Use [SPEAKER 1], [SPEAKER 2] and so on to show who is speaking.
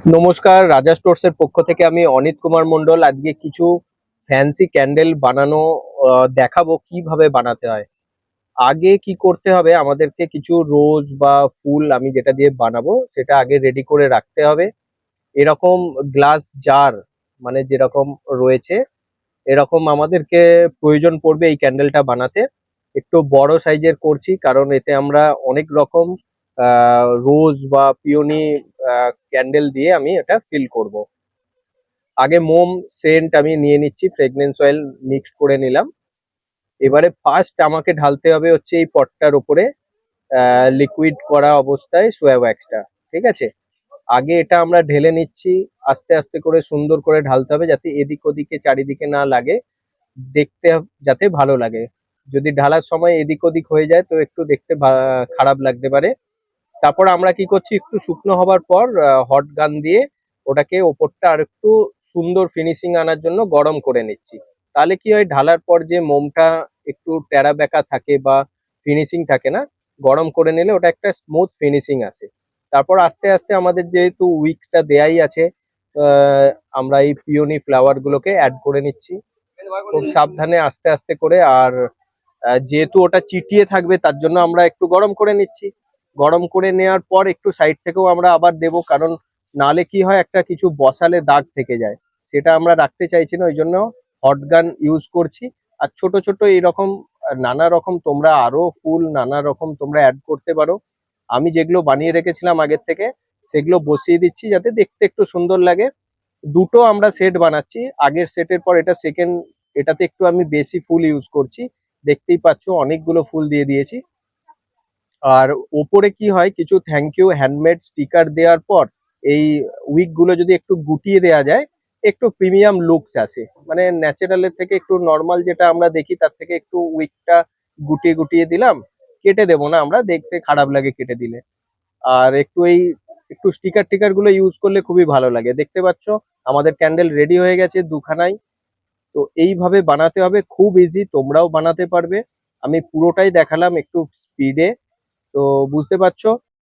[SPEAKER 1] নমস্কার, রাজা স্টোর্স এর পক্ষ থেকে আমি অনিত কুমার মন্ডল। আজকে কিছু ফ্যান্সি ক্যান্ডেল বানানো দেখাবো কিভাবে বানাতে হয়। আগে কি করতে হবে, আমাদেরকে কিছু রোজ বা ফুল আমি যেটা দিয়ে বানাবো সেটা আগে রেডি করে রাখতে হবে। এরকম গ্লাস জার মানে যেরকম রয়েছে এরকম আমাদেরকে প্রয়োজন পড়বে এই ক্যান্ডেলটা বানাতে। একটু বড় সাইজের করছি কারণ এতে আমরা অনেক রকম রোজ বা পিওনি ক্যান্ডেল দিয়ে আমি এটা ফিল করব। আগে মোম সেন্ট আমি নিয়ে নিচ্ছি, ফ্রেগনেন্স অয়েল মিক্সড করে নিলাম। এবারে ফার্স্ট আমাকে ঢালতে হবে হচ্ছে এই পটটার উপরে লিকুইড করা অবস্থায় সোয়া ওয়্যাক্সটা। ঠিক আছে, আগে এটা আমরা ঢেলে নিচ্ছি। আস্তে আস্তে করে সুন্দর করে ঢালতে হবে যাতে এদিক ওদিকে চারিদিকে না লাগে, দেখতে যাতে ভালো লাগে। যদি ঢালার সময় এদিক ওদিক হয়ে যায় তো একটু দেখতে খারাপ লাগতে পারে। তারপর আমরা কি করছি, একটু শুকনো হবার পর হট গান দিয়ে ওটাকে ওপরটা আর একটু সুন্দর ফিনিশিং আনার জন্য গরম করে নিচ্ছি। তাহলে কি হয়, ঢালার পর যে মোমটা একটু টেরা বেঁকা থাকে বা ফিনিশিং থাকে না, গরম করে নিলে ওটা একটা স্মুথ ফিনিশিং আসে। তারপর আস্তে আস্তে আমাদের যেহেতু উইকটা দেয়াই আছে, আহ, আমরা এই পিওনি ফ্লাওয়ার গুলোকে অ্যাড করে নিচ্ছি খুব সাবধানে আস্তে আস্তে করে। আর যেহেতু ওটা চিটিয়ে থাকবে তার জন্য আমরা একটু গরম করে নিচ্ছি। গরম করে নেওয়ার পর একটু সাইড থেকেও আমরা আবার দেবো, কারণ নালে কি হয়, একটা কিছু বসালে দাগ থেকে যায়, সেটা আমরা রাখতে চাইছি না, ওই জন্য হট গান ইউজ করছি। আর ছোট ছোট এইরকম নানা রকম তোমরা আরো ফুল নানা রকম তোমরা অ্যাড করতে পারো। আমি যেগুলো বানিয়ে রেখেছিলাম আগের থেকে সেগুলো বসিয়ে দিচ্ছি যাতে দেখতে একটু সুন্দর লাগে। দুটো আমরা সেট বানাচ্ছি, আগের সেটের পর এটা সেকেন্ড। এটাতে একটু আমি বেশি ফুল ইউজ করছি, দেখতেই পাচ্ছো অনেকগুলো ফুল দিয়ে দিয়েছি। আর ওপরে কি হয়, কিছু থ্যাংক ইউ হ্যান্ডমেড স্টিকার দেওয়ার পর এই উইক গুলো যদি একটু গুটিয়ে দেওয়া যায়, একটু প্রিমিয়াম লুকস আসে। মানে ন্যাচারালের থেকে একটু নর্মাল যেটা আমরা দেখি তার থেকে একটু উইকটা গুটিয়ে গুটিয়ে দিলাম। কেটে দেবো না আমরা, দেখতে খারাপ লাগে কেটে দিলে। আর একটু এই একটু স্টিকার টিকার গুলো ইউজ করলে খুবই ভালো লাগে। দেখতে পাচ্ছ আমাদের ক্যান্ডেল রেডি হয়ে গেছে দুখানাই। তো এইভাবে বানাতে হবে, খুব ইজি, তোমরাও বানাতে পারবে। আমি পুরোটাই দেখালাম একটু স্পিডে, তো বুঝতে পারছো।